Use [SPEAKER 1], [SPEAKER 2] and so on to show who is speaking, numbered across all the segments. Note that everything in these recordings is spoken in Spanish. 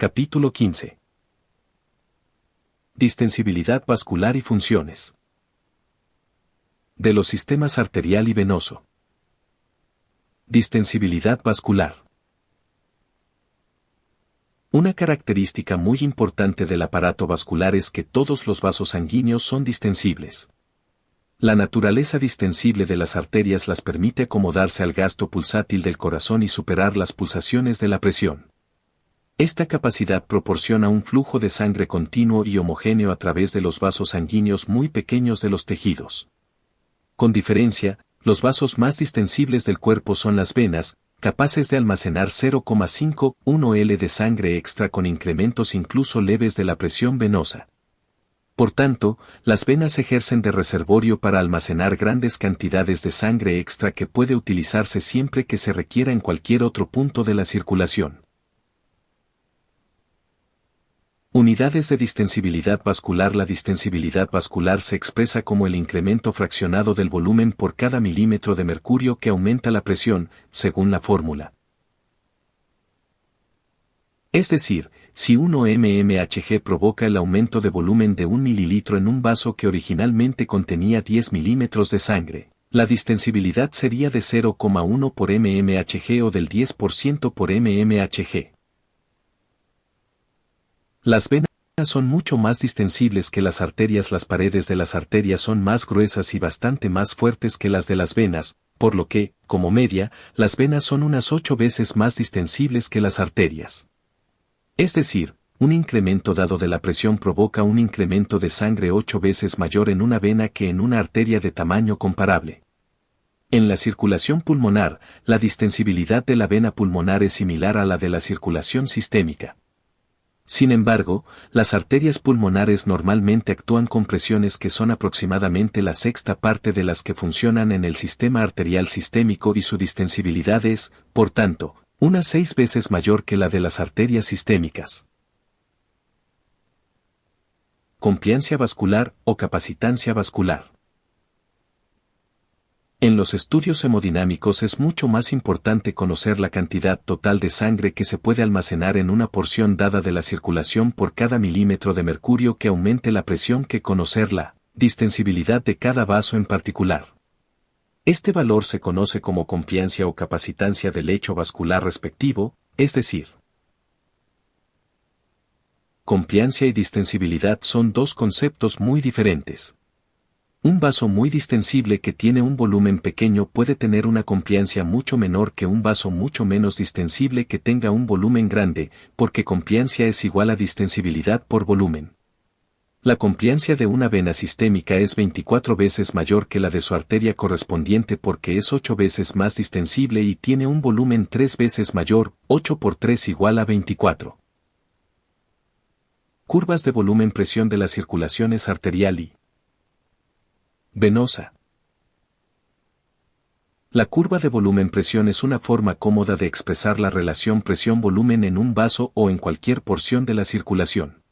[SPEAKER 1] Capítulo 15. Distensibilidad vascular y funciones. De los sistemas arterial y venoso. Distensibilidad vascular. Una característica muy importante del aparato vascular es que todos los vasos sanguíneos son distensibles. La naturaleza distensible de las arterias las permite acomodarse al gasto pulsátil del corazón y superar las pulsaciones de la presión. Esta capacidad proporciona un flujo de sangre continuo y homogéneo a través de los vasos sanguíneos muy pequeños de los tejidos. Con diferencia, los vasos más distensibles del cuerpo son las venas, capaces de almacenar 0,51 L de sangre extra con incrementos incluso leves de la presión venosa. Por tanto, las venas ejercen de reservorio para almacenar grandes cantidades de sangre extra que puede utilizarse siempre que se requiera en cualquier otro punto de la circulación. Unidades de distensibilidad vascular. La distensibilidad vascular se expresa como el incremento fraccionado del volumen por cada milímetro de mercurio que aumenta la presión, según la fórmula. Es decir, si 1 mmHg provoca el aumento de volumen de 1 mililitro en un vaso que originalmente contenía 10 milímetros de sangre, la distensibilidad sería de 0,1 por mmHg o del 10% por mmHg. Las venas son mucho más distensibles que las arterias. Las paredes de las arterias son más gruesas y bastante más fuertes que las de las venas, por lo que, como media, las venas son unas 8 veces más distensibles que las arterias. Es decir, un incremento dado de la presión provoca un incremento de sangre 8 veces mayor en una vena que en una arteria de tamaño comparable. En la circulación pulmonar, la distensibilidad de la vena pulmonar es similar a la de la circulación sistémica. Sin embargo, las arterias pulmonares normalmente actúan con presiones que son aproximadamente la sexta parte de las que funcionan en el sistema arterial sistémico y su distensibilidad es, por tanto, unas 6 veces mayor que la de las arterias sistémicas. Compliancia vascular o capacitancia vascular. En los estudios hemodinámicos es mucho más importante conocer la cantidad total de sangre que se puede almacenar en una porción dada de la circulación por cada milímetro de mercurio que aumente la presión que conocer la distensibilidad de cada vaso en particular. Este valor se conoce como compliancia o capacitancia del lecho vascular respectivo, es decir, compliancia y distensibilidad son dos conceptos muy diferentes. Un vaso muy distensible que tiene un volumen pequeño puede tener una compliancia mucho menor que un vaso mucho menos distensible que tenga un volumen grande, porque compliancia es igual a distensibilidad por volumen. La compliancia de una vena sistémica es 24 veces mayor que la de su arteria correspondiente porque es 8 veces más distensible y tiene un volumen 3 veces mayor, 8 por 3 igual a 24. Curvas de volumen-presión de las circulaciones arterial y venosa. La curva de volumen-presión es una forma cómoda de expresar la relación presión-volumen en un vaso o en cualquier porción de la circulación.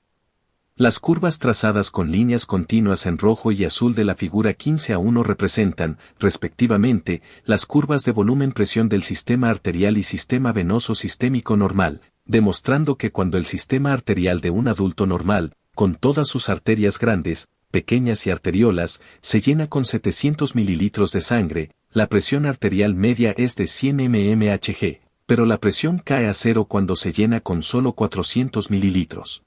[SPEAKER 1] Las curvas trazadas con líneas continuas en rojo y azul de la figura 15:1 representan, respectivamente, las curvas de volumen-presión del sistema arterial y sistema venoso sistémico normal, demostrando que cuando el sistema arterial de un adulto normal, con todas sus arterias grandes, pequeñas y arteriolas, se llena con 700 mililitros de sangre, la presión arterial media es de 100 mmHg, pero la presión cae a cero cuando se llena con solo 400 mililitros.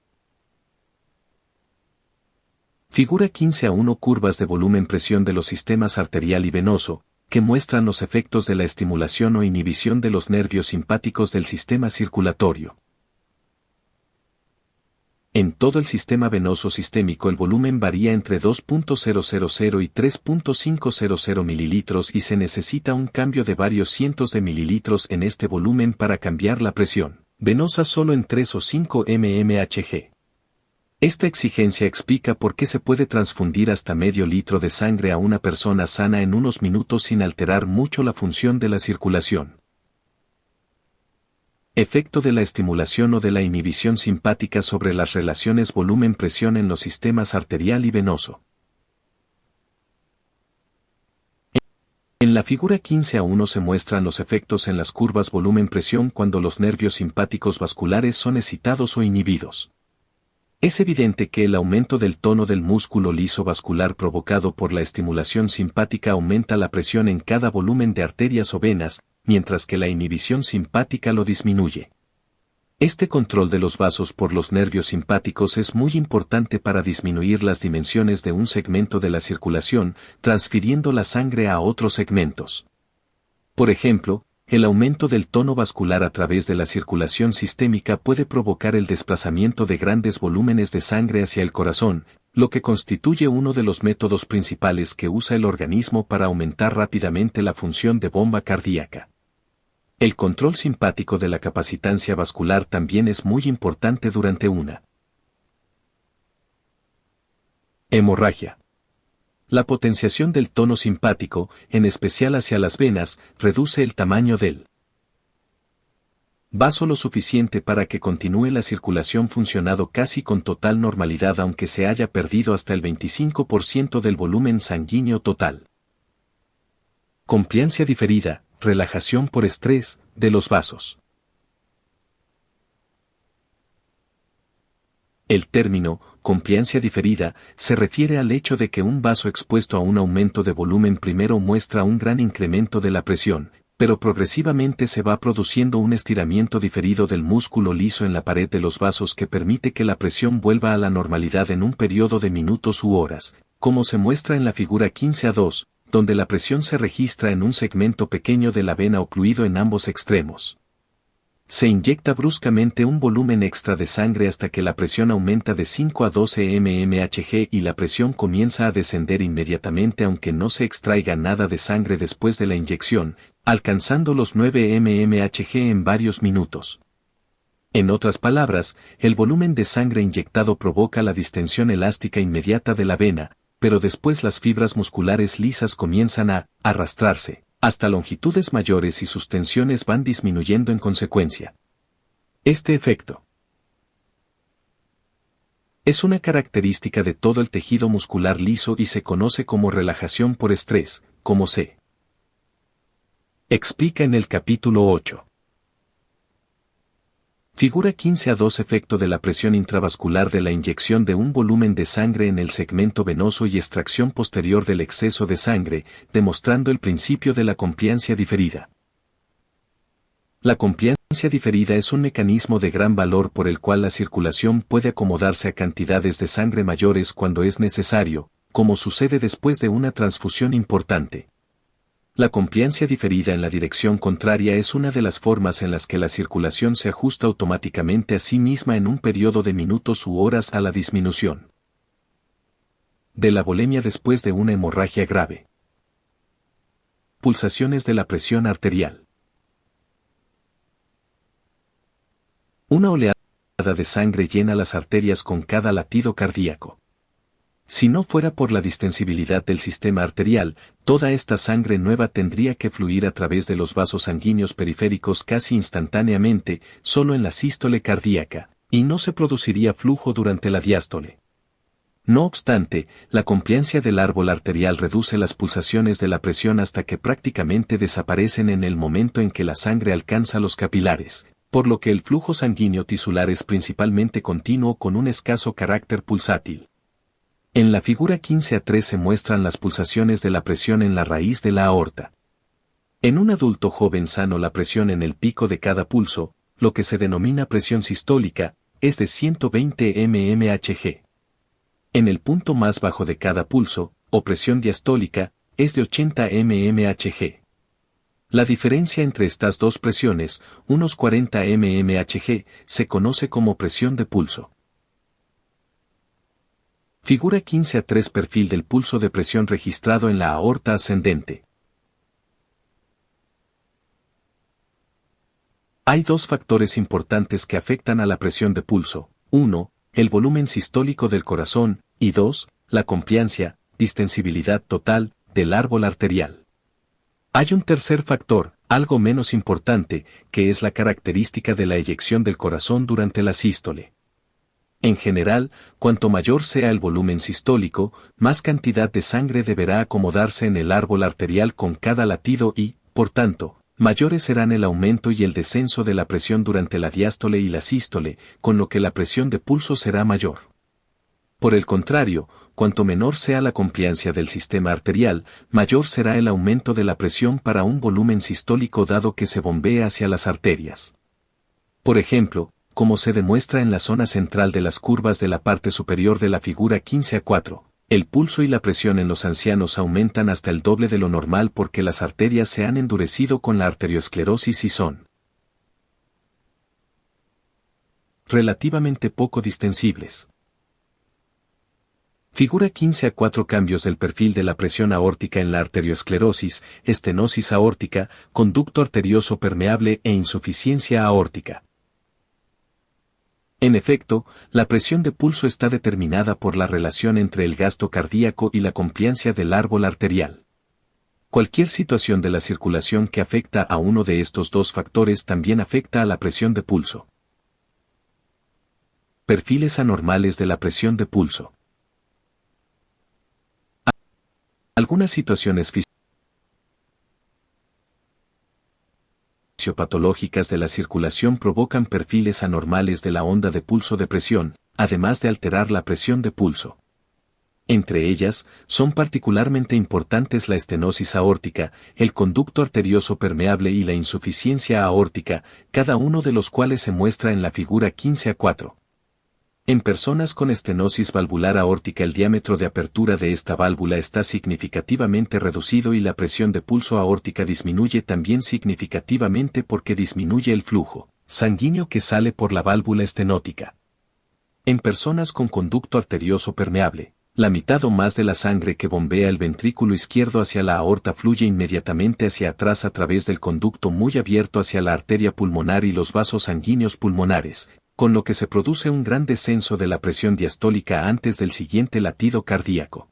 [SPEAKER 1] Figura 15:1 curvas de volumen-presión de los sistemas arterial y venoso, que muestran los efectos de la estimulación o inhibición de los nervios simpáticos del sistema circulatorio. En todo el sistema venoso sistémico el volumen varía entre 2.000 y 3.500 mililitros y se necesita un cambio de varios cientos de mililitros en este volumen para cambiar la presión venosa solo en 3 o 5 mmHg. Esta exigencia explica por qué se puede transfundir hasta medio litro de sangre a una persona sana en unos minutos sin alterar mucho la función de la circulación. Efecto de la estimulación o de la inhibición simpática sobre las relaciones volumen-presión en los sistemas arterial y venoso. En la figura 15a1 se muestran los efectos en las curvas volumen-presión cuando los nervios simpáticos vasculares son excitados o inhibidos. Es evidente que el aumento del tono del músculo liso vascular provocado por la estimulación simpática aumenta la presión en cada volumen de arterias o venas, mientras que la inhibición simpática lo disminuye. Este control de los vasos por los nervios simpáticos es muy importante para disminuir las dimensiones de un segmento de la circulación, transfiriendo la sangre a otros segmentos. Por ejemplo, el aumento del tono vascular a través de la circulación sistémica puede provocar el desplazamiento de grandes volúmenes de sangre hacia el corazón, lo que constituye uno de los métodos principales que usa el organismo para aumentar rápidamente la función de bomba cardíaca. El control simpático de la capacitancia vascular también es muy importante durante una hemorragia. La potenciación del tono simpático, en especial hacia las venas, reduce el tamaño del vaso lo suficiente para que continúe la circulación funcionando casi con total normalidad aunque se haya perdido hasta el 25% del volumen sanguíneo total. Compliancia diferida, relajación por estrés, de los vasos. El término, compliancia diferida, se refiere al hecho de que un vaso expuesto a un aumento de volumen primero muestra un gran incremento de la presión, pero progresivamente se va produciendo un estiramiento diferido del músculo liso en la pared de los vasos que permite que la presión vuelva a la normalidad en un periodo de minutos u horas, como se muestra en la figura 15a2, donde la presión se registra en un segmento pequeño de la vena ocluido en ambos extremos. Se inyecta bruscamente un volumen extra de sangre hasta que la presión aumenta de 5 a 12 mmHg y la presión comienza a descender inmediatamente aunque no se extraiga nada de sangre después de la inyección, alcanzando los 9 mmHg en varios minutos. En otras palabras, el volumen de sangre inyectado provoca la distensión elástica inmediata de la vena, pero después las fibras musculares lisas comienzan a arrastrarse hasta longitudes mayores y sus tensiones van disminuyendo en consecuencia. Este efecto es una característica de todo el tejido muscular liso y se conoce como relajación por estrés, como se explica en el capítulo 8. Figura 15a2 efecto de la presión intravascular de la inyección de un volumen de sangre en el segmento venoso y extracción posterior del exceso de sangre, demostrando el principio de la compliancia diferida. La compliancia diferida es un mecanismo de gran valor por el cual la circulación puede acomodarse a cantidades de sangre mayores cuando es necesario, como sucede después de una transfusión importante. La compliancia diferida en la dirección contraria es una de las formas en las que la circulación se ajusta automáticamente a sí misma en un periodo de minutos u horas a la disminución de la volemia después de una hemorragia grave. Pulsaciones de la presión arterial. Una oleada de sangre llena las arterias con cada latido cardíaco. Si no fuera por la distensibilidad del sistema arterial, toda esta sangre nueva tendría que fluir a través de los vasos sanguíneos periféricos casi instantáneamente, solo en la sístole cardíaca, y no se produciría flujo durante la diástole. No obstante, la compliancia del árbol arterial reduce las pulsaciones de la presión hasta que prácticamente desaparecen en el momento en que la sangre alcanza los capilares, por lo que el flujo sanguíneo tisular es principalmente continuo con un escaso carácter pulsátil. En la figura 15a3 se muestran las pulsaciones de la presión en la raíz de la aorta. En un adulto joven sano la presión en el pico de cada pulso, lo que se denomina presión sistólica, es de 120 mmHg. En el punto más bajo de cada pulso, o presión diastólica, es de 80 mmHg. La diferencia entre estas dos presiones, unos 40 mmHg, se conoce como presión de pulso. Figura 15a3 perfil del pulso de presión registrado en la aorta ascendente. Hay dos factores importantes que afectan a la presión de pulso. 1. El volumen sistólico del corazón, y 2. La compliancia, distensibilidad total, del árbol arterial. Hay un tercer factor, algo menos importante, que es la característica de la eyección del corazón durante la sístole. En general, cuanto mayor sea el volumen sistólico, más cantidad de sangre deberá acomodarse en el árbol arterial con cada latido y, por tanto, mayores serán el aumento y el descenso de la presión durante la diástole y la sístole, con lo que la presión de pulso será mayor. Por el contrario, cuanto menor sea la compliancia del sistema arterial, mayor será el aumento de la presión para un volumen sistólico dado que se bombea hacia las arterias. Por ejemplo, como se demuestra en la zona central de las curvas de la parte superior de la figura 15a4, el pulso y la presión en los ancianos aumentan hasta el doble de lo normal porque las arterias se han endurecido con la arteriosclerosis y son relativamente poco distensibles. Figura 15a4 cambios del perfil de la presión aórtica en la arteriosclerosis, estenosis aórtica, conducto arterioso permeable e insuficiencia aórtica. En efecto, la presión de pulso está determinada por la relación entre el gasto cardíaco y la compliancia del árbol arterial. Cualquier situación de la circulación que afecta a uno de estos dos factores también afecta a la presión de pulso. Perfiles anormales de la presión de pulso. Algunas situaciones fisiopatológicas de la circulación provocan perfiles anormales de la onda de pulso de presión, además de alterar la presión de pulso. Entre ellas, son particularmente importantes la estenosis aórtica, el conducto arterioso permeable y la insuficiencia aórtica, cada uno de los cuales se muestra en la figura 15a4. En personas con estenosis valvular aórtica el diámetro de apertura de esta válvula está significativamente reducido y la presión de pulso aórtica disminuye también significativamente porque disminuye el flujo sanguíneo que sale por la válvula estenótica. En personas con conducto arterioso permeable, la mitad o más de la sangre que bombea el ventrículo izquierdo hacia la aorta fluye inmediatamente hacia atrás a través del conducto muy abierto hacia la arteria pulmonar y los vasos sanguíneos pulmonares, con lo que se produce un gran descenso de la presión diastólica antes del siguiente latido cardíaco.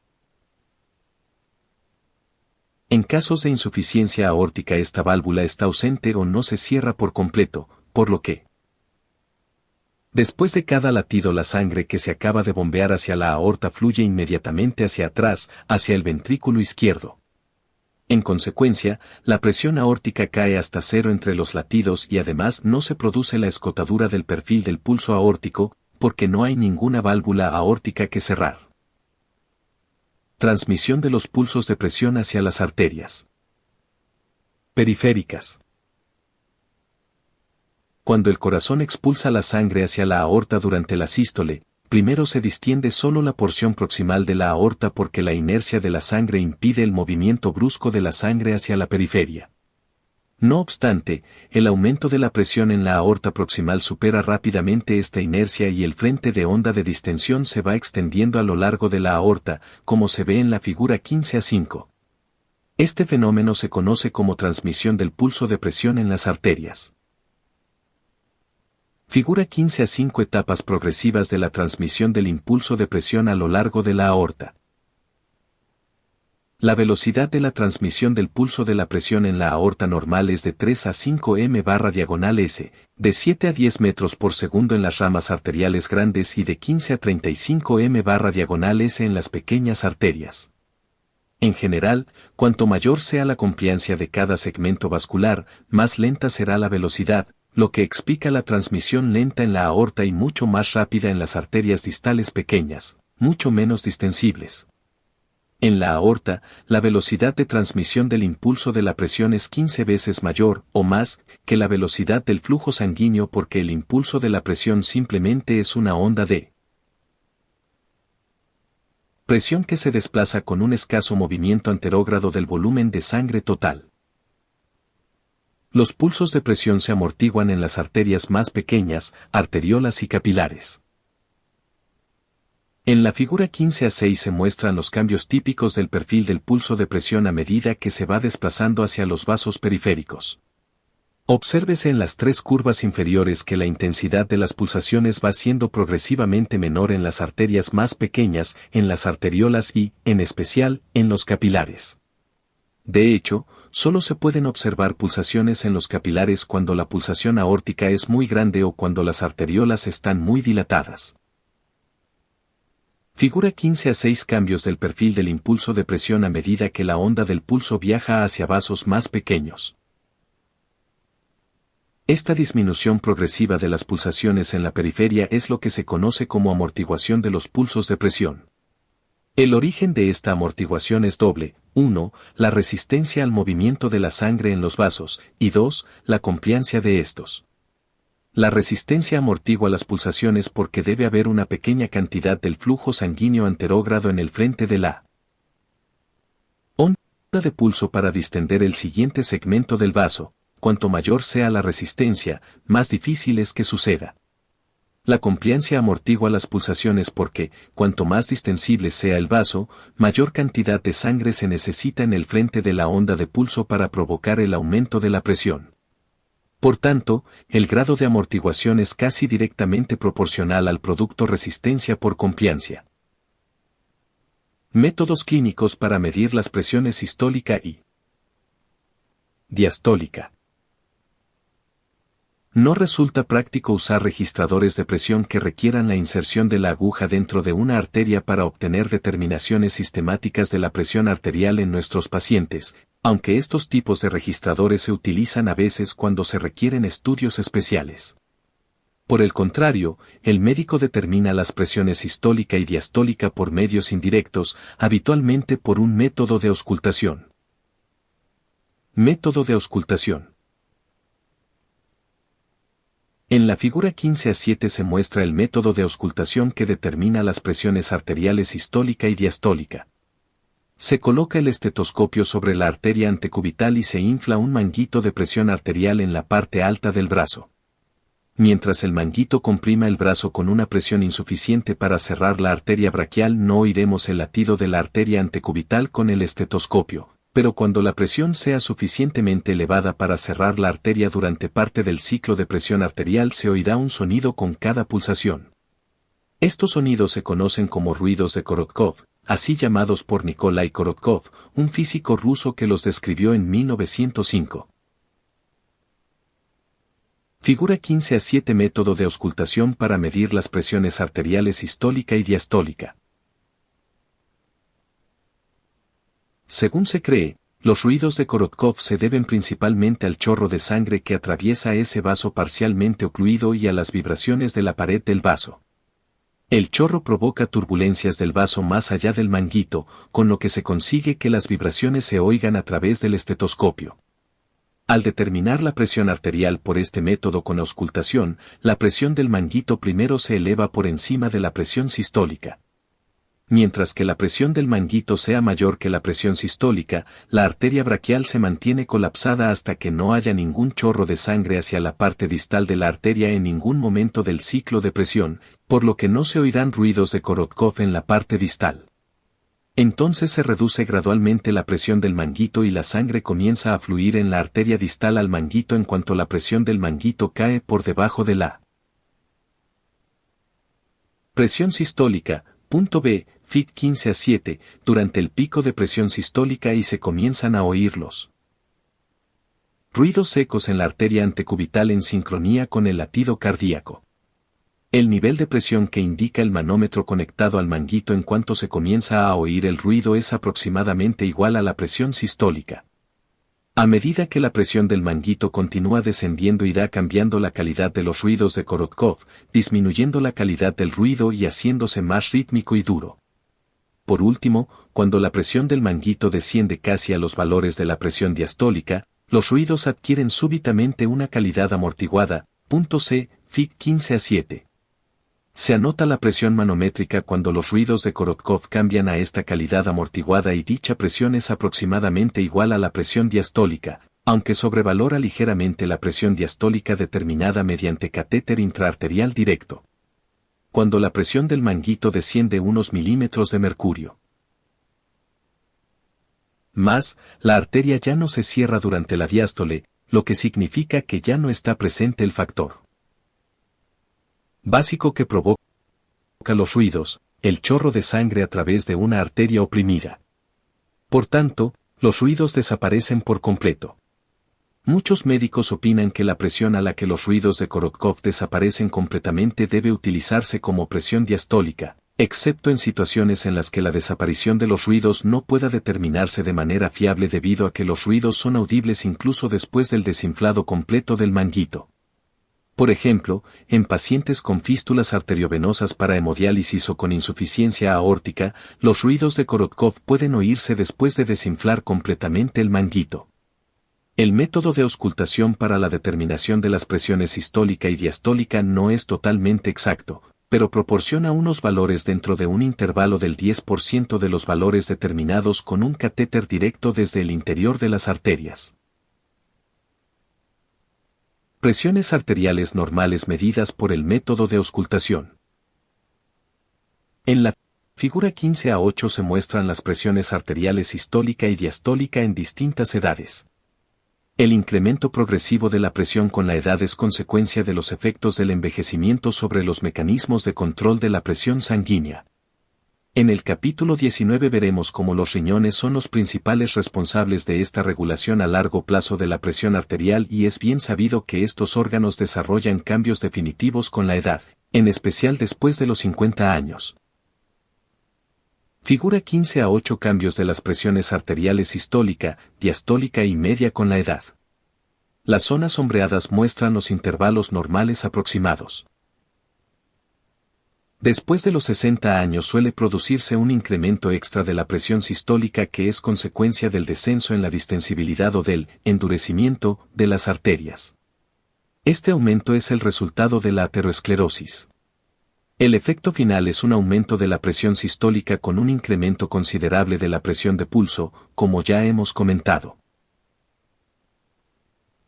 [SPEAKER 1] En casos de insuficiencia aórtica esta válvula está ausente o no se cierra por completo, por lo que después de cada latido la sangre que se acaba de bombear hacia la aorta fluye inmediatamente hacia atrás, hacia el ventrículo izquierdo. En consecuencia, la presión aórtica cae hasta cero entre los latidos y además no se produce la escotadura del perfil del pulso aórtico, porque no hay ninguna válvula aórtica que cerrar. Transmisión de los pulsos de presión hacia las arterias periféricas. Cuando el corazón expulsa la sangre hacia la aorta durante la sístole, primero se distiende solo la porción proximal de la aorta porque la inercia de la sangre impide el movimiento brusco de la sangre hacia la periferia. No obstante, el aumento de la presión en la aorta proximal supera rápidamente esta inercia y el frente de onda de distensión se va extendiendo a lo largo de la aorta, como se ve en la figura 15a5. Este fenómeno se conoce como transmisión del pulso de presión en las arterias. Figura 15a5 etapas progresivas de la transmisión del impulso de presión a lo largo de la aorta. La velocidad de la transmisión del pulso de la presión en la aorta normal es de 3 a 5 m/s, de 7 a 10 metros por segundo en las ramas arteriales grandes y de 15 a 35 m/s en las pequeñas arterias. En general, cuanto mayor sea la compliancia de cada segmento vascular, más lenta será la velocidad, lo que explica la transmisión lenta en la aorta y mucho más rápida en las arterias distales pequeñas, mucho menos distensibles. En la aorta, la velocidad de transmisión del impulso de la presión es 15 veces mayor, o más, que la velocidad del flujo sanguíneo porque el impulso de la presión simplemente es una onda de presión que se desplaza con un escaso movimiento anterógrado del volumen de sangre total. Los pulsos de presión se amortiguan en las arterias más pequeñas, arteriolas y capilares. En la figura 15a6 se muestran los cambios típicos del perfil del pulso de presión a medida que se va desplazando hacia los vasos periféricos. Obsérvese en las tres curvas inferiores que la intensidad de las pulsaciones va siendo progresivamente menor en las arterias más pequeñas, en las arteriolas y, en especial, en los capilares. De hecho, solo se pueden observar pulsaciones en los capilares cuando la pulsación aórtica es muy grande o cuando las arteriolas están muy dilatadas. Figura 15 a 6 cambios del perfil del impulso de presión a medida que la onda del pulso viaja hacia vasos más pequeños. Esta disminución progresiva de las pulsaciones en la periferia es lo que se conoce como amortiguación de los pulsos de presión. El origen de esta amortiguación es doble: 1. La resistencia al movimiento de la sangre en los vasos, y 2. La compliancia de estos. La resistencia amortigua las pulsaciones porque debe haber una pequeña cantidad del flujo sanguíneo anterógrado en el frente de la onda de pulso para distender el siguiente segmento del vaso. Cuanto mayor sea la resistencia, más difícil es que suceda. La compliancia amortigua las pulsaciones porque, cuanto más distensible sea el vaso, mayor cantidad de sangre se necesita en el frente de la onda de pulso para provocar el aumento de la presión. Por tanto, el grado de amortiguación es casi directamente proporcional al producto resistencia por compliancia. Métodos clínicos para medir las presiones sistólica y diastólica. No resulta práctico usar registradores de presión que requieran la inserción de la aguja dentro de una arteria para obtener determinaciones sistemáticas de la presión arterial en nuestros pacientes, aunque estos tipos de registradores se utilizan a veces cuando se requieren estudios especiales. Por el contrario, el médico determina las presiones sistólica y diastólica por medios indirectos, habitualmente por un método de auscultación. Método de auscultación. En la figura 15 a 7 se muestra el método de auscultación que determina las presiones arteriales sistólica y diastólica. Se coloca el estetoscopio sobre la arteria antecubital y se infla un manguito de presión arterial en la parte alta del brazo. Mientras el manguito comprima el brazo con una presión insuficiente para cerrar la arteria braquial, no oiremos el latido de la arteria antecubital con el estetoscopio, pero cuando la presión sea suficientemente elevada para cerrar la arteria durante parte del ciclo de presión arterial se oirá un sonido con cada pulsación. Estos sonidos se conocen como ruidos de Korotkov, así llamados por Nikolai Korotkov, un físico ruso que los describió en 1905. Figura 15 a 7 Método de auscultación para medir las presiones arteriales sistólica y diastólica. Según se cree, los ruidos de Korotkov se deben principalmente al chorro de sangre que atraviesa ese vaso parcialmente ocluido y a las vibraciones de la pared del vaso. El chorro provoca turbulencias del vaso más allá del manguito, con lo que se consigue que las vibraciones se oigan a través del estetoscopio. Al determinar la presión arterial por este método con auscultación, la presión del manguito primero se eleva por encima de la presión sistólica. Mientras que la presión del manguito sea mayor que la presión sistólica, la arteria braquial se mantiene colapsada hasta que no haya ningún chorro de sangre hacia la parte distal de la arteria en ningún momento del ciclo de presión, por lo que no se oirán ruidos de Korotkov en la parte distal. Entonces se reduce gradualmente la presión del manguito y la sangre comienza a fluir en la arteria distal al manguito en cuanto la presión del manguito cae por debajo de la presión sistólica. Punto B, Fig 15 a 7, durante el pico de presión sistólica y se comienzan a oír los ruidos secos en la arteria antecubital en sincronía con el latido cardíaco. El nivel de presión que indica el manómetro conectado al manguito en cuanto se comienza a oír el ruido es aproximadamente igual a la presión sistólica. A medida que la presión del manguito continúa descendiendo irá cambiando la calidad de los ruidos de Korotkov, disminuyendo la calidad del ruido y haciéndose más rítmico y duro. Por último, cuando la presión del manguito desciende casi a los valores de la presión diastólica, los ruidos adquieren súbitamente una calidad amortiguada. Punto C, Fig 15 a 7. Se anota la presión manométrica cuando los ruidos de Korotkov cambian a esta calidad amortiguada y dicha presión es aproximadamente igual a la presión diastólica, aunque sobrevalora ligeramente la presión diastólica determinada mediante catéter intraarterial directo. Cuando la presión del manguito desciende unos milímetros de mercurio más, la arteria ya no se cierra durante la diástole, lo que significa que ya no está presente el factor básico que provoca los ruidos, el chorro de sangre a través de una arteria oprimida. Por tanto, los ruidos desaparecen por completo. Muchos médicos opinan que la presión a la que los ruidos de Korotkov desaparecen completamente debe utilizarse como presión diastólica, excepto en situaciones en las que la desaparición de los ruidos no pueda determinarse de manera fiable debido a que los ruidos son audibles incluso después del desinflado completo del manguito. Por ejemplo, en pacientes con fístulas arteriovenosas para hemodiálisis o con insuficiencia aórtica, los ruidos de Korotkov pueden oírse después de desinflar completamente el manguito. El método de auscultación para la determinación de las presiones sistólica y diastólica no es totalmente exacto, pero proporciona unos valores dentro de un intervalo del 10% de los valores determinados con un catéter directo desde el interior de las arterias. Presiones arteriales normales medidas por el método de auscultación. En la figura 15a8 se muestran las presiones arteriales sistólica y diastólica en distintas edades. El incremento progresivo de la presión con la edad es consecuencia de los efectos del envejecimiento sobre los mecanismos de control de la presión sanguínea. En el capítulo 19 veremos cómo los riñones son los principales responsables de esta regulación a largo plazo de la presión arterial y es bien sabido que estos órganos desarrollan cambios definitivos con la edad, en especial después de los 50 años. Figura 15a8 cambios de las presiones arteriales sistólica, diastólica y media con la edad. Las zonas sombreadas muestran los intervalos normales aproximados. Después de los 60 años suele producirse un incremento extra de la presión sistólica que es consecuencia del descenso en la distensibilidad o del endurecimiento de las arterias. Este aumento es el resultado de la ateroesclerosis. El efecto final es un aumento de la presión sistólica con un incremento considerable de la presión de pulso, como ya hemos comentado.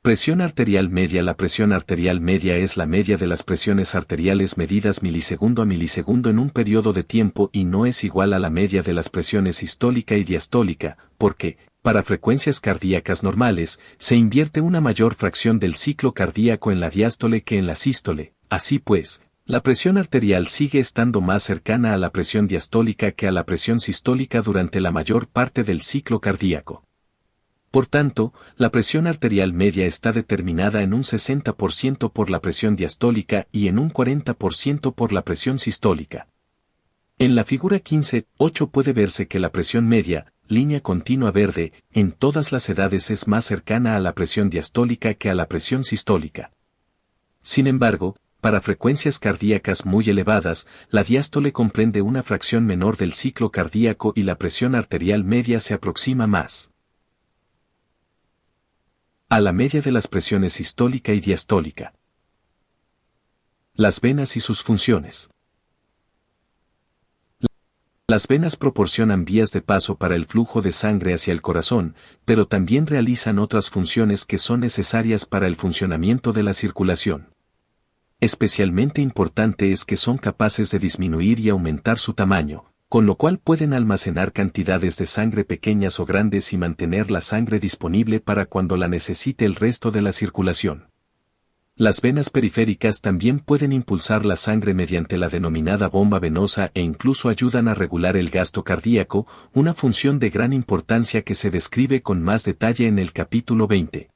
[SPEAKER 1] Presión arterial media. La presión arterial media es la media de las presiones arteriales medidas milisegundo a milisegundo en un periodo de tiempo y no es igual a la media de las presiones sistólica y diastólica, porque, para frecuencias cardíacas normales, se invierte una mayor fracción del ciclo cardíaco en la diástole que en la sístole. Así pues, la presión arterial sigue estando más cercana a la presión diastólica que a la presión sistólica durante la mayor parte del ciclo cardíaco. Por tanto, la presión arterial media está determinada en un 60% por la presión diastólica y en un 40% por la presión sistólica. En la figura 15.8 puede verse que la presión media, línea continua verde, en todas las edades es más cercana a la presión diastólica que a la presión sistólica. Sin embargo, para frecuencias cardíacas muy elevadas, la diástole comprende una fracción menor del ciclo cardíaco y la presión arterial media se aproxima más a la media de las presiones sistólica y diastólica. Las venas y sus funciones. Las venas proporcionan vías de paso para el flujo de sangre hacia el corazón, pero también realizan otras funciones que son necesarias para el funcionamiento de la circulación. Especialmente importante es que son capaces de disminuir y aumentar su tamaño, con lo cual pueden almacenar cantidades de sangre pequeñas o grandes y mantener la sangre disponible para cuando la necesite el resto de la circulación. Las venas periféricas también pueden impulsar la sangre mediante la denominada bomba venosa e incluso ayudan a regular el gasto cardíaco, una función de gran importancia que se describe con más detalle en el capítulo 20.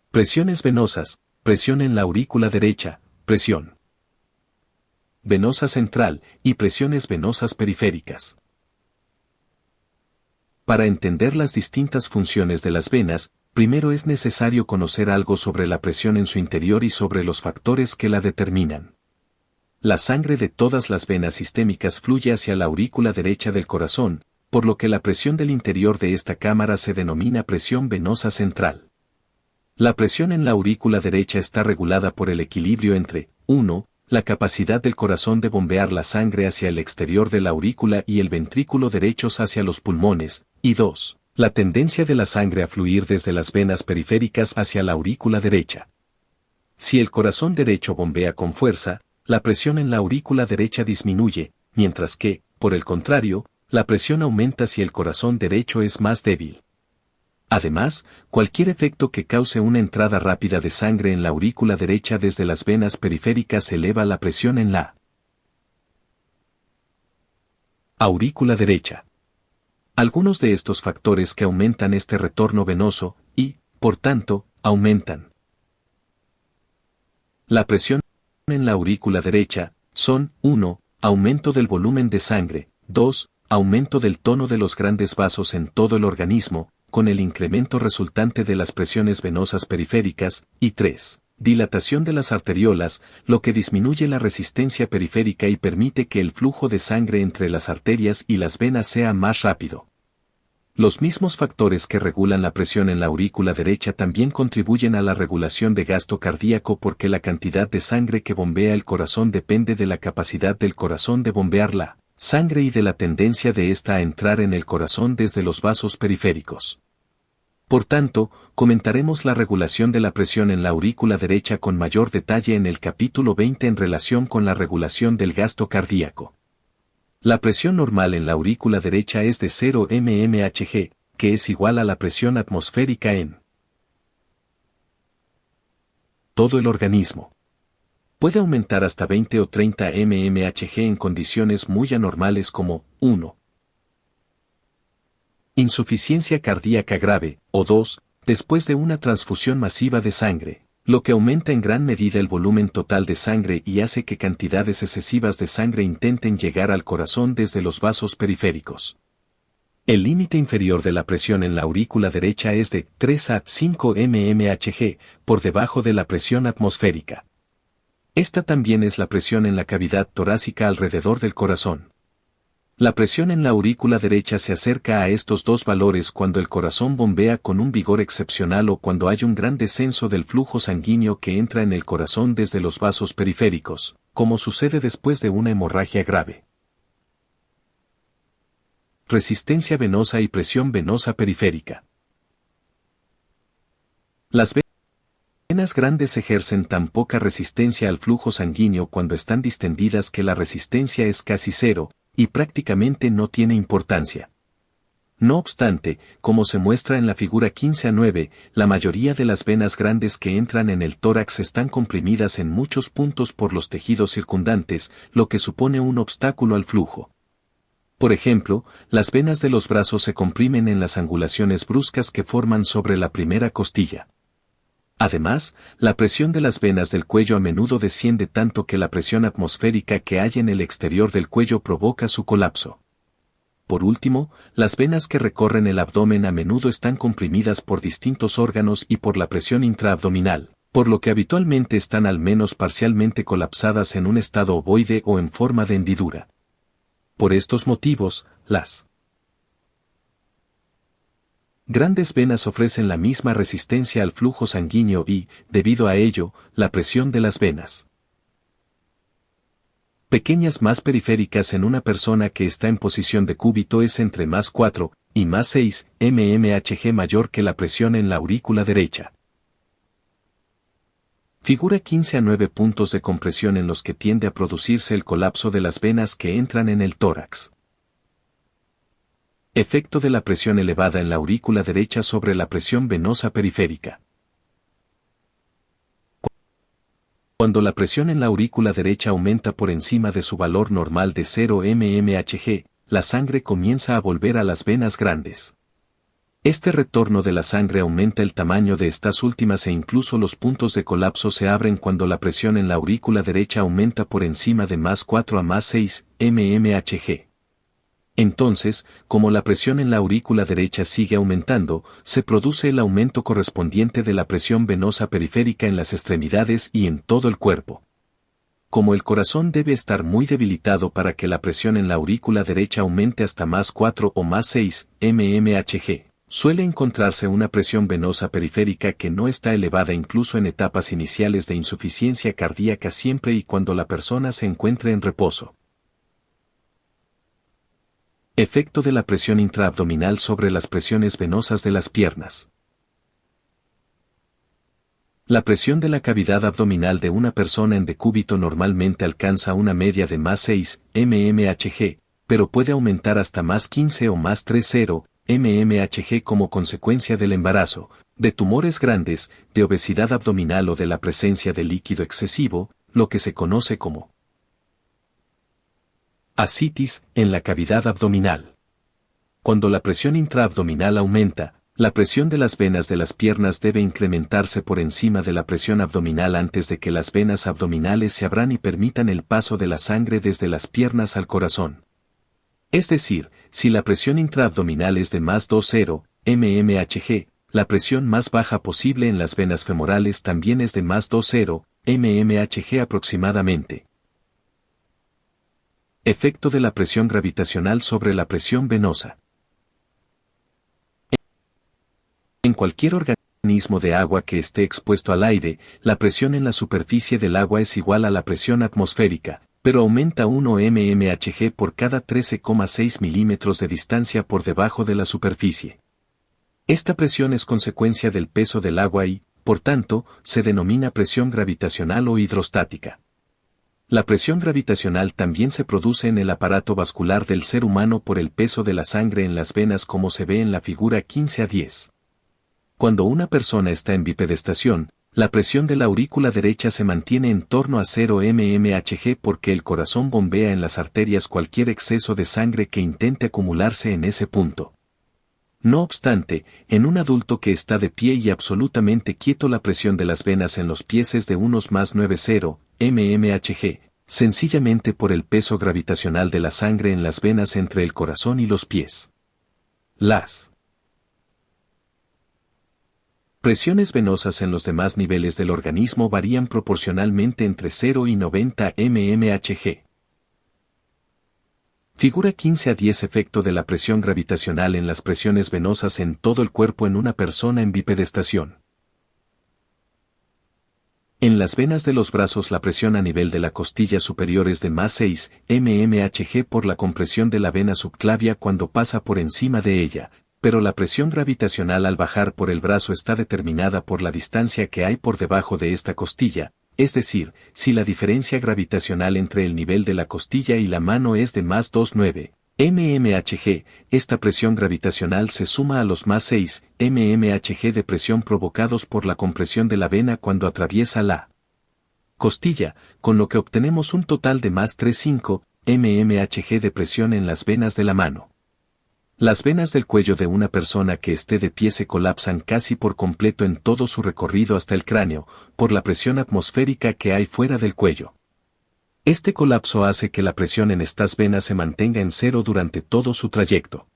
[SPEAKER 1] Presiones venosas, presión en la aurícula derecha, presión venosa central y presiones venosas periféricas. Para entender las distintas funciones de las venas, primero es necesario conocer algo sobre la presión en su interior y sobre los factores que la determinan. La sangre de todas las venas sistémicas fluye hacia la aurícula derecha del corazón, por lo que la presión del interior de esta cámara se denomina presión venosa central. La presión en la aurícula derecha está regulada por el equilibrio entre 1. La capacidad del corazón de bombear la sangre hacia el exterior de la aurícula y el ventrículo derechos hacia los pulmones, y 2. La tendencia de la sangre a fluir desde las venas periféricas hacia la aurícula derecha. Si el corazón derecho bombea con fuerza, la presión en la aurícula derecha disminuye, mientras que, por el contrario, la presión aumenta si el corazón derecho es más débil. Además, cualquier efecto que cause una entrada rápida de sangre en la aurícula derecha desde las venas periféricas eleva la presión en la aurícula derecha. Algunos de estos factores que aumentan este retorno venoso, y, por tanto, aumentan la presión en la aurícula derecha, son 1. Aumento del volumen de sangre, 2. Aumento del tono de los grandes vasos en todo el organismo, con el incremento resultante de las presiones venosas periféricas, y 3. Dilatación de las arteriolas, lo que disminuye la resistencia periférica y permite que el flujo de sangre entre las arterias y las venas sea más rápido. Los mismos factores que regulan la presión en la aurícula derecha también contribuyen a la regulación de gasto cardíaco porque la cantidad de sangre que bombea el corazón depende de la capacidad del corazón de bombear la sangre y de la tendencia de ésta a entrar en el corazón desde los vasos periféricos. Por tanto, comentaremos la regulación de la presión en la aurícula derecha con mayor detalle en el capítulo 20 en relación con la regulación del gasto cardíaco. La presión normal en la aurícula derecha es de 0 mmHg, que es igual a la presión atmosférica en todo el organismo. Puede aumentar hasta 20 o 30 mmHg en condiciones muy anormales como 1. Insuficiencia cardíaca grave, o 2. Después de una transfusión masiva de sangre, lo que aumenta en gran medida el volumen total de sangre y hace que cantidades excesivas de sangre intenten llegar al corazón desde los vasos periféricos. El límite inferior de la presión en la aurícula derecha es de 3 a 5 mmHg, por debajo de la presión atmosférica. Esta también es la presión en la cavidad torácica alrededor del corazón. La presión en la aurícula derecha se acerca a estos dos valores cuando el corazón bombea con un vigor excepcional o cuando hay un gran descenso del flujo sanguíneo que entra en el corazón desde los vasos periféricos, como sucede después de una hemorragia grave. Resistencia venosa y presión venosa periférica. Las venas grandes ejercen tan poca resistencia al flujo sanguíneo cuando están distendidas que la resistencia es casi cero, y prácticamente no tiene importancia. No obstante, como se muestra en la figura 15-9, la mayoría de las venas grandes que entran en el tórax están comprimidas en muchos puntos por los tejidos circundantes, lo que supone un obstáculo al flujo. Por ejemplo, las venas de los brazos se comprimen en las angulaciones bruscas que forman sobre la primera costilla. Además, la presión de las venas del cuello a menudo desciende tanto que la presión atmosférica que hay en el exterior del cuello provoca su colapso. Por último, las venas que recorren el abdomen a menudo están comprimidas por distintos órganos y por la presión intraabdominal, por lo que habitualmente están al menos parcialmente colapsadas en un estado ovoide o en forma de hendidura. Por estos motivos, las grandes venas ofrecen la misma resistencia al flujo sanguíneo y, debido a ello, la presión de las venas pequeñas más periféricas en una persona que está en posición de cúbito es entre más 4 y más 6 mmHg mayor que la presión en la aurícula derecha. Figura 15-9 puntos de compresión en los que tiende a producirse el colapso de las venas que entran en el tórax. Efecto de la presión elevada en la aurícula derecha sobre la presión venosa periférica. Cuando la presión en la aurícula derecha aumenta por encima de su valor normal de 0 mmHg, la sangre comienza a volver a las venas grandes. Este retorno de la sangre aumenta el tamaño de estas últimas e incluso los puntos de colapso se abren cuando la presión en la aurícula derecha aumenta por encima de más 4 a más 6 mmHg. Entonces, como la presión en la aurícula derecha sigue aumentando, se produce el aumento correspondiente de la presión venosa periférica en las extremidades y en todo el cuerpo. Como el corazón debe estar muy debilitado para que la presión en la aurícula derecha aumente hasta más 4 o más 6 mmHg, suele encontrarse una presión venosa periférica que no está elevada incluso en etapas iniciales de insuficiencia cardíaca siempre y cuando la persona se encuentre en reposo. Efecto de la presión intraabdominal sobre las presiones venosas de las piernas. La presión de la cavidad abdominal de una persona en decúbito normalmente alcanza una media de más 6 mmHg, pero puede aumentar hasta más 15 o más 30 mmHg como consecuencia del embarazo, de tumores grandes, de obesidad abdominal o de la presencia de líquido excesivo, lo que se conoce como ascitis en la cavidad abdominal. Cuando la presión intraabdominal aumenta, La presión de las venas de las piernas debe incrementarse por encima de la presión abdominal antes de que las venas abdominales se abran y permitan el paso de la sangre desde las piernas al corazón. Es decir, si la presión intraabdominal es de más 2,0 mmHg, la presión más baja posible en las venas femorales también es de más 2,0 mmHg aproximadamente. Efecto de la presión gravitacional sobre la presión venosa. En cualquier organismo de agua que esté expuesto al aire, la presión en la superficie del agua es igual a la presión atmosférica, pero aumenta 1 mmHg por cada 13,6 milímetros de distancia por debajo de la superficie. Esta presión es consecuencia del peso del agua y, por tanto, se denomina presión gravitacional o hidrostática. La presión gravitacional también se produce en el aparato vascular del ser humano por el peso de la sangre en las venas como se ve en la figura 15-10. Cuando una persona está en bipedestación, la presión de la aurícula derecha se mantiene en torno a 0 mmHg porque el corazón bombea en las arterias cualquier exceso de sangre que intente acumularse en ese punto. No obstante, en un adulto que está de pie y absolutamente quieto la presión de las venas en los pies es de unos más 90 mmHg, sencillamente por el peso gravitacional de la sangre en las venas entre el corazón y los pies. Las presiones venosas en los demás niveles del organismo varían proporcionalmente entre 0 y 90 mmHg. Figura 15-10 Efecto de la presión gravitacional en las presiones venosas en todo el cuerpo en una persona en bipedestación. En las venas de los brazos la presión a nivel de la costilla superior es de más 6 mmHg por la compresión de la vena subclavia cuando pasa por encima de ella, pero la presión gravitacional al bajar por el brazo está determinada por la distancia que hay por debajo de esta costilla, es decir, si la diferencia gravitacional entre el nivel de la costilla y la mano es de más 2,9 mmHg, esta presión gravitacional se suma a los más 6 mmHg de presión provocados por la compresión de la vena cuando atraviesa la costilla, con lo que obtenemos un total de más 3,5 mmHg de presión en las venas de la mano. Las venas del cuello de una persona que esté de pie se colapsan casi por completo en todo su recorrido hasta el cráneo, por la presión atmosférica que hay fuera del cuello. Este colapso hace que la presión en estas venas se mantenga en cero durante todo su trayecto.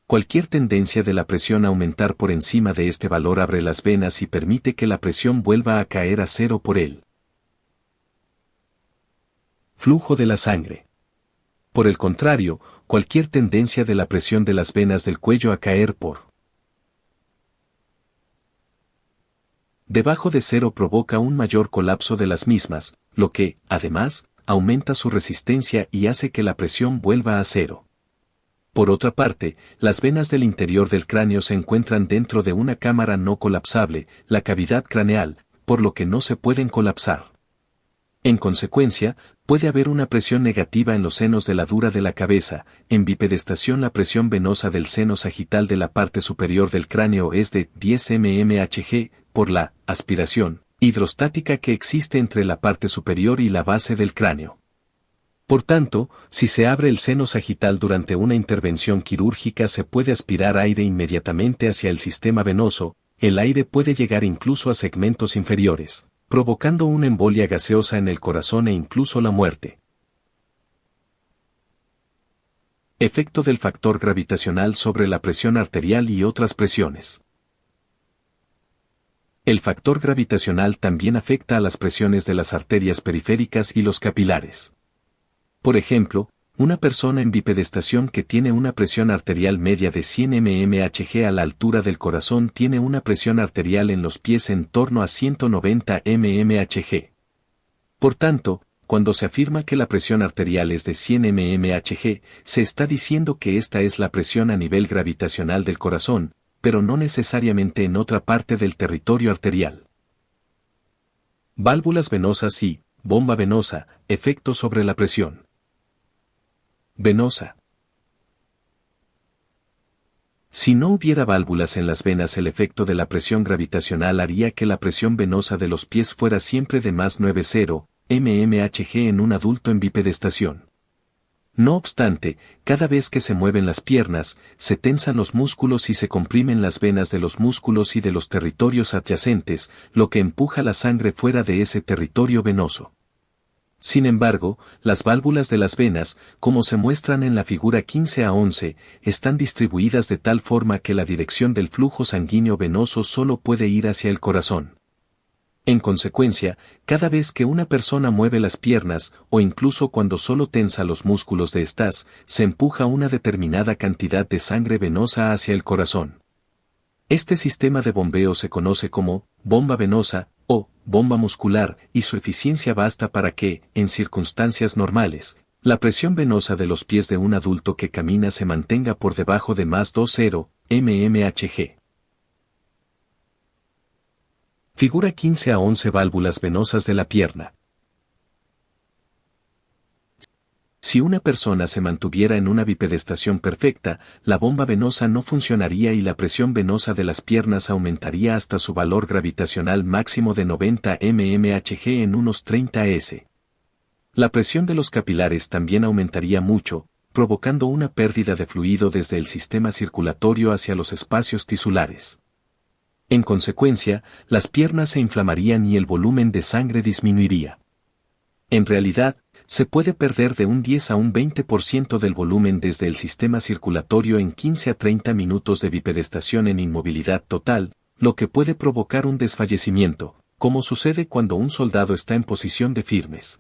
[SPEAKER 1] Cualquier tendencia de la presión a aumentar por encima de este valor abre las venas y permite que la presión vuelva a caer a cero por él. Flujo de la sangre. Por el contrario, cualquier tendencia de la presión de las venas del cuello a caer por debajo de cero provoca un mayor colapso de las mismas, lo que, además, aumenta su resistencia y hace que la presión vuelva a cero. Por otra parte, las venas del interior del cráneo se encuentran dentro de una cámara no colapsable, la cavidad craneal, por lo que no se pueden colapsar. En consecuencia, puede haber una presión negativa en los senos de la dura de la cabeza. En bipedestación la presión venosa del seno sagital de la parte superior del cráneo es de 10 mmHg, por la aspiración hidrostática que existe entre la parte superior y la base del cráneo. Por tanto, si se abre el seno sagital durante una intervención quirúrgica se puede aspirar aire inmediatamente hacia el sistema venoso, el aire puede llegar incluso a segmentos inferiores, provocando una embolia gaseosa en el corazón e incluso la muerte. Efecto del factor gravitacional sobre la presión arterial y otras presiones. El factor gravitacional también afecta a las presiones de las arterias periféricas y los capilares. Por ejemplo, una persona en bipedestación que tiene una presión arterial media de 100 mmHg a la altura del corazón tiene una presión arterial en los pies en torno a 190 mmHg. Por tanto, cuando se afirma que la presión arterial es de 100 mmHg, se está diciendo que esta es la presión a nivel gravitacional del corazón, pero no necesariamente en otra parte del territorio arterial. Válvulas venosas y bomba venosa, efecto sobre la presión venosa. Si no hubiera válvulas en las venas, el efecto de la presión gravitacional haría que la presión venosa de los pies fuera siempre de más 90 mmHg en un adulto en bipedestación. No obstante, cada vez que se mueven las piernas, se tensan los músculos y se comprimen las venas de los músculos y de los territorios adyacentes, lo que empuja la sangre fuera de ese territorio venoso. Sin embargo, las válvulas de las venas, como se muestran en la figura 15 a 11, están distribuidas de tal forma que la dirección del flujo sanguíneo venoso solo puede ir hacia el corazón. En consecuencia, cada vez que una persona mueve las piernas, o incluso cuando solo tensa los músculos de estas, se empuja una determinada cantidad de sangre venosa hacia el corazón. Este sistema de bombeo se conoce como bomba venosa o bomba muscular y su eficiencia basta para que, en circunstancias normales, la presión venosa de los pies de un adulto que camina se mantenga por debajo de más 2,0 mmHg. Figura 15 a 11 válvulas venosas de la pierna. Si una persona se mantuviera en una bipedestación perfecta, la bomba venosa no funcionaría y la presión venosa de las piernas aumentaría hasta su valor gravitacional máximo de 90 mmHg en unos 30 s. La presión de los capilares también aumentaría mucho, provocando una pérdida de fluido desde el sistema circulatorio hacia los espacios tisulares. En consecuencia, las piernas se inflamarían y el volumen de sangre disminuiría. En realidad, se puede perder de un 10 a un 20% del volumen desde el sistema circulatorio en 15 a 30 minutos de bipedestación en inmovilidad total, lo que puede provocar un desfallecimiento, como sucede cuando un soldado está en posición de firmes.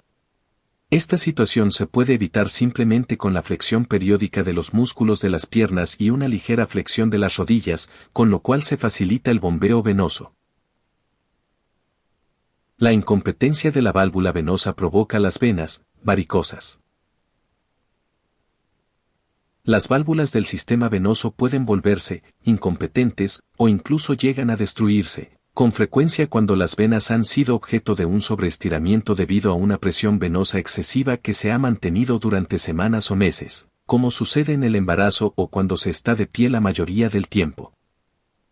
[SPEAKER 1] Esta situación se puede evitar simplemente con la flexión periódica de los músculos de las piernas y una ligera flexión de las rodillas, con lo cual se facilita el bombeo venoso. La incompetencia de la válvula venosa provoca las venas varicosas. Las válvulas del sistema venoso pueden volverse incompetentes o incluso llegan a destruirse, con frecuencia cuando las venas han sido objeto de un sobreestiramiento debido a una presión venosa excesiva que se ha mantenido durante semanas o meses, como sucede en el embarazo o cuando se está de pie la mayoría del tiempo.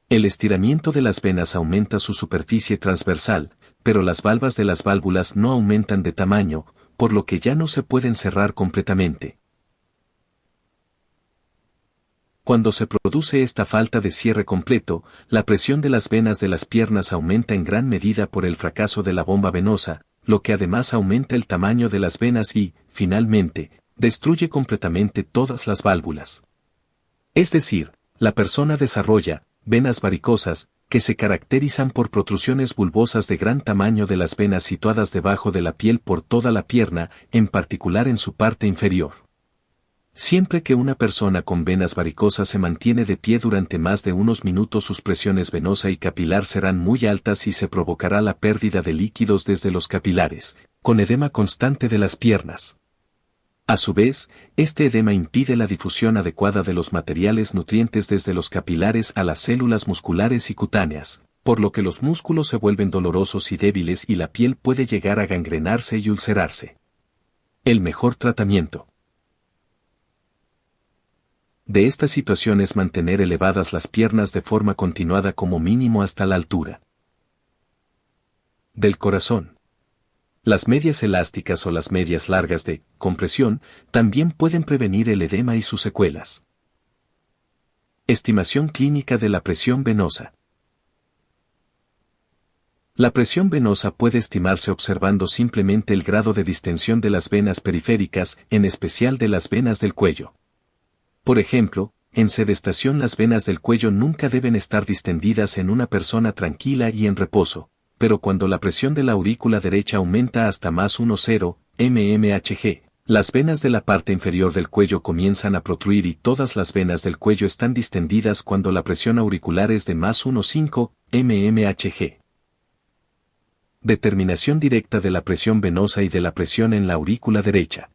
[SPEAKER 1] El estiramiento de las venas aumenta su superficie transversal, pero las valvas de las válvulas no aumentan de tamaño, por lo que ya no se pueden cerrar completamente. Cuando se produce esta falta de cierre completo, la presión de las venas de las piernas aumenta en gran medida por el fracaso de la bomba venosa, lo que además aumenta el tamaño de las venas y, finalmente, destruye completamente todas las válvulas. Es decir, la persona desarrolla venas varicosas, que se caracterizan por protrusiones bulbosas de gran tamaño de las venas situadas debajo de la piel por toda la pierna, en particular en su parte inferior. Siempre que una persona con venas varicosas se mantiene de pie durante más de unos minutos, sus presiones venosa y capilar serán muy altas y se provocará la pérdida de líquidos desde los capilares, con edema constante de las piernas. A su vez, este edema impide la difusión adecuada de los materiales nutrientes desde los capilares a las células musculares y cutáneas, por lo que los músculos se vuelven dolorosos y débiles y la piel puede llegar a gangrenarse y ulcerarse. El mejor tratamiento de esta situación es mantener elevadas las piernas de forma continuada como mínimo hasta la altura del corazón. Las medias elásticas o las medias largas de compresión también pueden prevenir el edema y sus secuelas. Estimación clínica de la presión venosa. La presión venosa puede estimarse observando simplemente el grado de distensión de las venas periféricas, en especial de las venas del cuello. Por ejemplo, en sedestación las venas del cuello nunca deben estar distendidas en una persona tranquila y en reposo, pero cuando la presión de la aurícula derecha aumenta hasta más 1,0 mmHg, las venas de la parte inferior del cuello comienzan a protruir y todas las venas del cuello están distendidas cuando la presión auricular es de más 1,5 mmHg. Determinación directa de la presión venosa y de la presión en la aurícula derecha.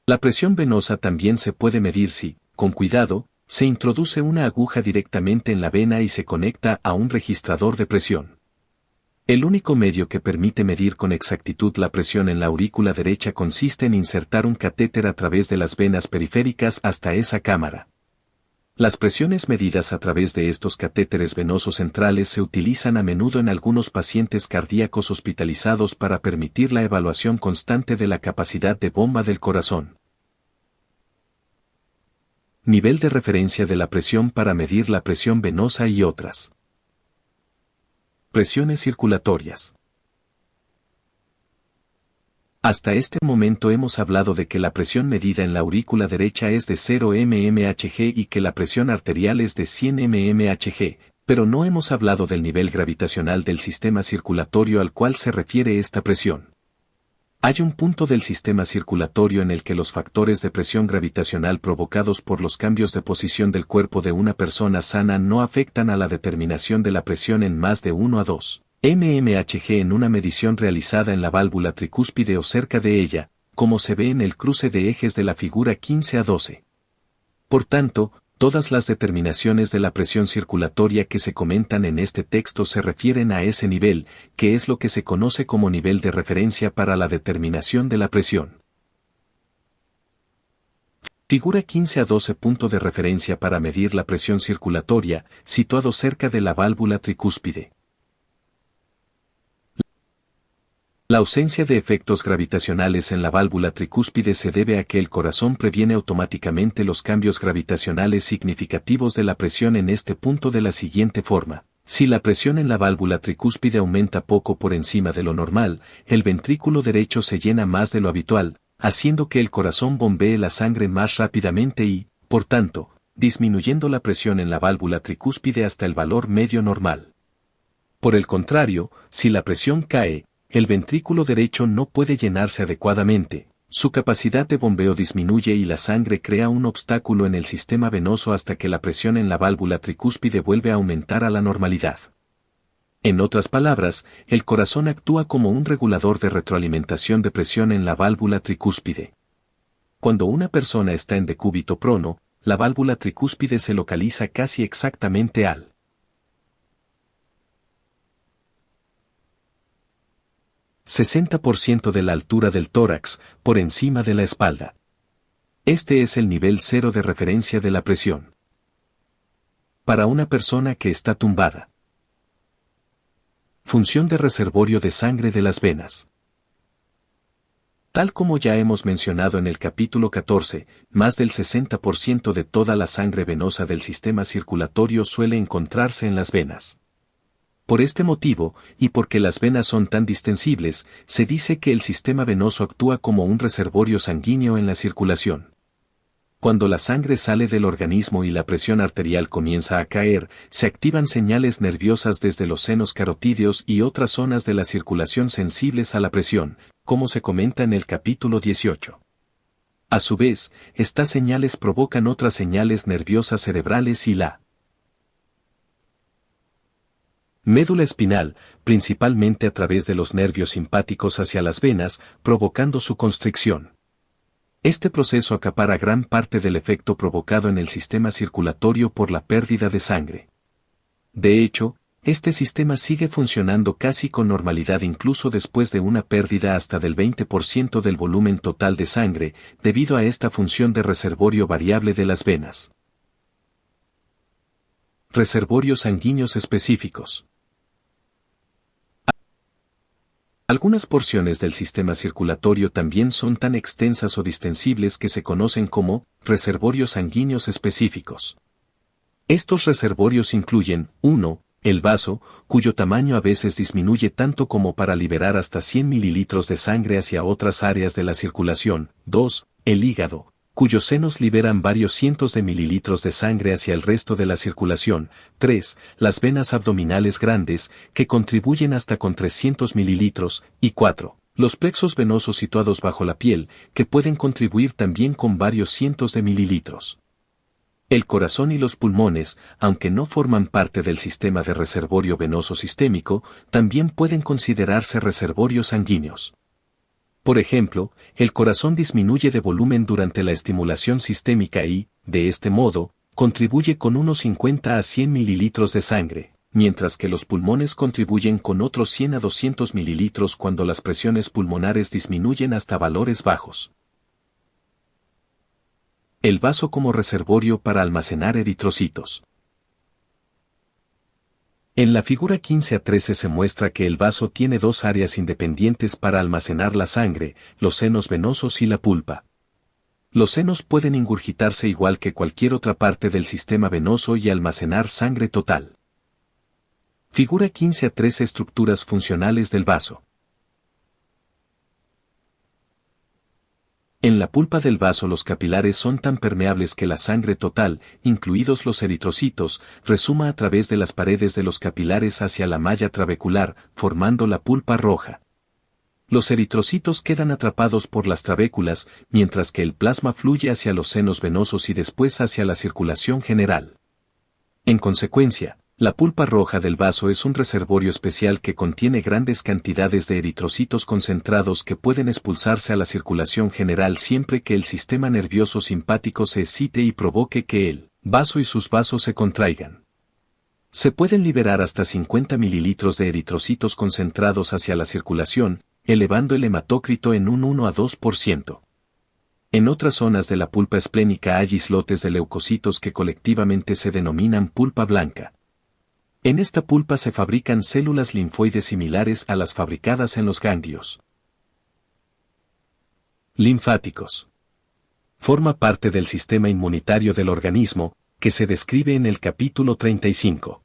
[SPEAKER 1] La presión venosa también se puede medir si, con cuidado, se introduce una aguja directamente en la vena y se conecta a un registrador de presión. El único medio que permite medir con exactitud la presión en la aurícula derecha consiste en insertar un catéter a través de las venas periféricas hasta esa cámara. Las presiones medidas a través de estos catéteres venosos centrales se utilizan a menudo en algunos pacientes cardíacos hospitalizados para permitir la evaluación constante de la capacidad de bomba del corazón. Nivel de referencia de la presión para medir la presión venosa y otras. Presiones circulatorias. Hasta este momento hemos hablado de que la presión medida en la aurícula derecha es de 0 mmHg y que la presión arterial es de 100 mmHg, pero no hemos hablado del nivel gravitacional del sistema circulatorio al cual se refiere esta presión. Hay un punto del sistema circulatorio en el que los factores de presión gravitacional provocados por los cambios de posición del cuerpo de una persona sana no afectan a la determinación de la presión en más de 1 a 2 mmHg en una medición realizada en la válvula tricúspide o cerca de ella, como se ve en el cruce de ejes de la figura 15 a 12. Por tanto, todas las determinaciones de la presión circulatoria que se comentan en este texto se refieren a ese nivel, que es lo que se conoce como nivel de referencia para la determinación de la presión. Figura 15 a 12. Punto de referencia para medir la presión circulatoria, situado cerca de la válvula tricúspide. La ausencia de efectos gravitacionales en la válvula tricúspide se debe a que el corazón previene automáticamente los cambios gravitacionales significativos de la presión en este punto de la siguiente forma. Si la presión en la válvula tricúspide aumenta poco por encima de lo normal, el ventrículo derecho se llena más de lo habitual, haciendo que el corazón bombee la sangre más rápidamente y, por tanto, disminuyendo la presión en la válvula tricúspide hasta el valor medio normal. Por el contrario, si la presión cae, el ventrículo derecho no puede llenarse adecuadamente, su capacidad de bombeo disminuye y la sangre crea un obstáculo en el sistema venoso hasta que la presión en la válvula tricúspide vuelve a aumentar a la normalidad. En otras palabras, el corazón actúa como un regulador de retroalimentación de presión en la válvula tricúspide. Cuando una persona está en decúbito prono, la válvula tricúspide se localiza casi exactamente al 60% de la altura del tórax, por encima de la espalda. Este es el nivel cero de referencia de la presión. Para una persona que está tumbada. Función de reservorio de sangre de las venas. Tal como ya hemos mencionado en el capítulo 14, más del 60% de toda la sangre venosa del sistema circulatorio suele encontrarse en las venas. Por este motivo, y porque las venas son tan distensibles, se dice que el sistema venoso actúa como un reservorio sanguíneo en la circulación. Cuando la sangre sale del organismo y la presión arterial comienza a caer, se activan señales nerviosas desde los senos carotídeos y otras zonas de la circulación sensibles a la presión, como se comenta en el capítulo 18. A su vez, estas señales provocan otras señales nerviosas cerebrales y la médula espinal, principalmente a través de los nervios simpáticos hacia las venas, provocando su constricción. Este proceso acapara gran parte del efecto provocado en el sistema circulatorio por la pérdida de sangre. De hecho, este sistema sigue funcionando casi con normalidad incluso después de una pérdida hasta del 20% del volumen total de sangre, debido a esta función de reservorio variable de las venas. Reservorios sanguíneos específicos. Algunas porciones del sistema circulatorio también son tan extensas o distensibles que se conocen como reservorios sanguíneos específicos. Estos reservorios incluyen 1. El vaso, cuyo tamaño a veces disminuye tanto como para liberar hasta 100 mililitros de sangre hacia otras áreas de la circulación. 2. El hígado, cuyos senos liberan varios cientos de mililitros de sangre hacia el resto de la circulación. 3. Las venas abdominales grandes, que contribuyen hasta con 300 mililitros. Y 4. Los plexos venosos situados bajo la piel, que pueden contribuir también con varios cientos de mililitros. El corazón y los pulmones, aunque no forman parte del sistema de reservorio venoso sistémico, también pueden considerarse reservorios sanguíneos. Por ejemplo, el corazón disminuye de volumen durante la estimulación sistémica y, de este modo, contribuye con unos 50 a 100 mililitros de sangre, mientras que los pulmones contribuyen con otros 100 a 200 mililitros cuando las presiones pulmonares disminuyen hasta valores bajos. El vaso como reservorio para almacenar eritrocitos. En la figura 15 a 13 se muestra que el vaso tiene dos áreas independientes para almacenar la sangre, los senos venosos y la pulpa. Los senos pueden ingurgitarse igual que cualquier otra parte del sistema venoso y almacenar sangre total. Figura 15 a 13 estructuras funcionales del vaso. En la pulpa del vaso los capilares son tan permeables que la sangre total, incluidos los eritrocitos, resuma a través de las paredes de los capilares hacia la malla trabecular, formando la pulpa roja. Los eritrocitos quedan atrapados por las trabéculas, mientras que el plasma fluye hacia los senos venosos y después hacia la circulación general. En consecuencia, la pulpa roja del vaso es un reservorio especial que contiene grandes cantidades de eritrocitos concentrados que pueden expulsarse a la circulación general siempre que el sistema nervioso simpático se excite y provoque que el vaso y sus vasos se contraigan. Se pueden liberar hasta 50 mililitros de eritrocitos concentrados hacia la circulación, elevando el hematócrito en un 1 a 2%. En otras zonas de la pulpa esplénica hay islotes de leucocitos que colectivamente se denominan pulpa blanca. En esta pulpa se fabrican células linfoides similares a las fabricadas en los ganglios. Linfáticos. Forma parte del sistema inmunitario del organismo, que se describe en el capítulo 35.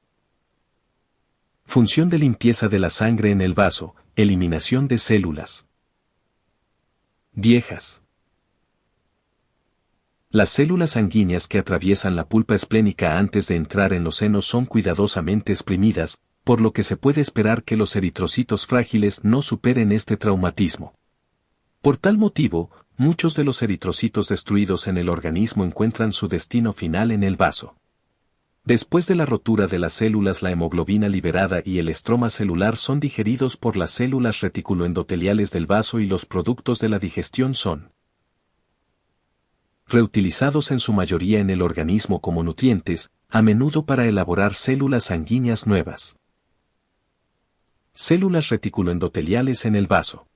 [SPEAKER 1] Función de limpieza de la sangre en el vaso, eliminación de células viejas. Las células sanguíneas que atraviesan la pulpa esplénica antes de entrar en los senos son cuidadosamente exprimidas, por lo que se puede esperar que los eritrocitos frágiles no superen este traumatismo. Por tal motivo, muchos de los eritrocitos destruidos en el organismo encuentran su destino final en el vaso. Después de la rotura de las células, la hemoglobina liberada y el estroma celular son digeridos por las células reticuloendoteliales del vaso y los productos de la digestión son reutilizados en su mayoría en el organismo como nutrientes, a menudo para elaborar células sanguíneas nuevas. Células reticuloendoteliales en el vaso.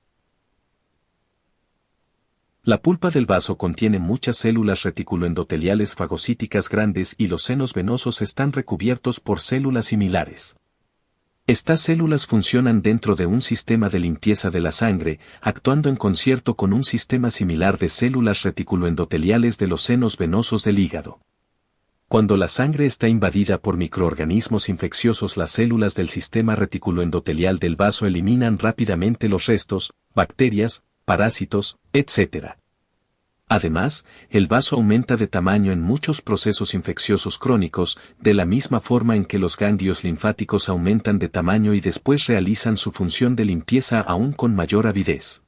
[SPEAKER 1] La pulpa del vaso contiene muchas células reticuloendoteliales fagocíticas grandes y los senos venosos están recubiertos por células similares. Estas células funcionan dentro de un sistema de limpieza de la sangre, actuando en concierto con un sistema similar de células reticuloendoteliales de los senos venosos del hígado. Cuando la sangre está invadida por microorganismos infecciosos, las células del sistema reticuloendotelial del vaso eliminan rápidamente los restos, bacterias, parásitos, etc. Además, el vaso aumenta de tamaño en muchos procesos infecciosos crónicos, de la misma forma en que los ganglios linfáticos aumentan de tamaño y después realizan su función de limpieza aún con mayor avidez.